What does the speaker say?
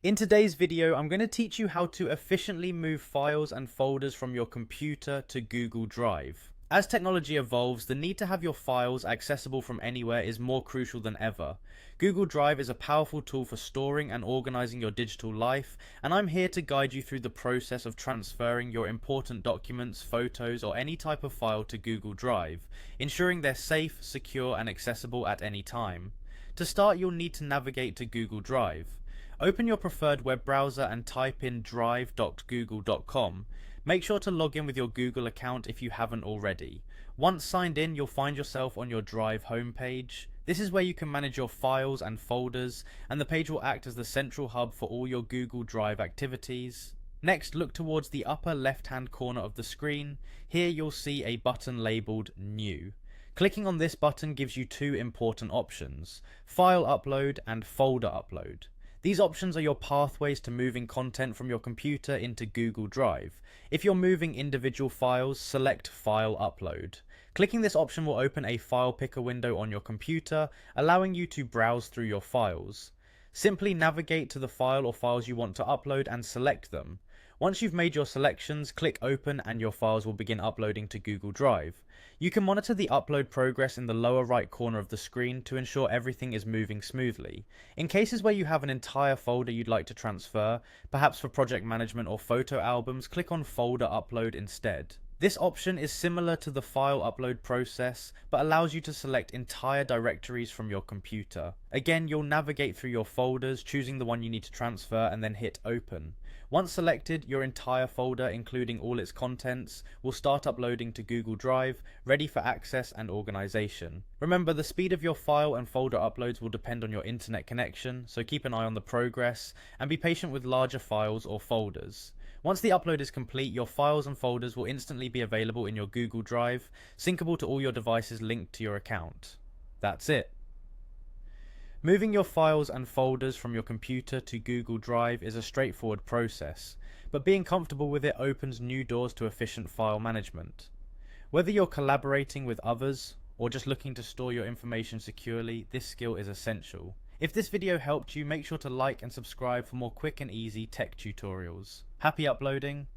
In today's video, I'm going to teach you how to efficiently move files and folders from your computer to Google Drive. As technology evolves, the need to have your files accessible from anywhere is more crucial than ever. Google Drive is a powerful tool for storing and organizing your digital life, and I'm here to guide you through the process of transferring your important documents, photos, or any type of file to Google Drive, ensuring they're safe, secure, and accessible at any time. To start, you'll need to navigate to Google Drive. Open your preferred web browser and type in drive.google.com. Make sure to log in with your Google account if you haven't already. Once signed in, you'll find yourself on your Drive homepage. This is where you can manage your files and folders, and the page will act as the central hub for all your Google Drive activities. Next, look towards the upper left-hand corner of the screen. Here you'll see a button labeled New. Clicking on this button gives you two important options: File Upload and Folder Upload. These options are your pathways to moving content from your computer into Google Drive. If you're moving individual files, select File Upload. Clicking this option will open a file picker window on your computer, allowing you to browse through your files. Simply navigate to the file or files you want to upload and select them. Once you've made your selections, click Open and your files will begin uploading to Google Drive. You can monitor the upload progress in the lower right corner of the screen to ensure everything is moving smoothly. In cases where you have an entire folder you'd like to transfer, perhaps for project management or photo albums, click on Folder Upload instead. This option is similar to the file upload process, but allows you to select entire directories from your computer. Again, you'll navigate through your folders, choosing the one you need to transfer, and then hit Open. Once selected, your entire folder, including all its contents, will start uploading to Google Drive, ready for access and organization. Remember, the speed of your file and folder uploads will depend on your internet connection, so keep an eye on the progress, and be patient with larger files or folders. Once the upload is complete, your files and folders will instantly be available in your Google Drive, syncable to all your devices linked to your account. That's it. Moving your files and folders from your computer to Google Drive is a straightforward process, but being comfortable with it opens new doors to efficient file management. Whether you're collaborating with others or just looking to store your information securely, this skill is essential. If this video helped you, make sure to like and subscribe for more quick and easy tech tutorials. Happy uploading!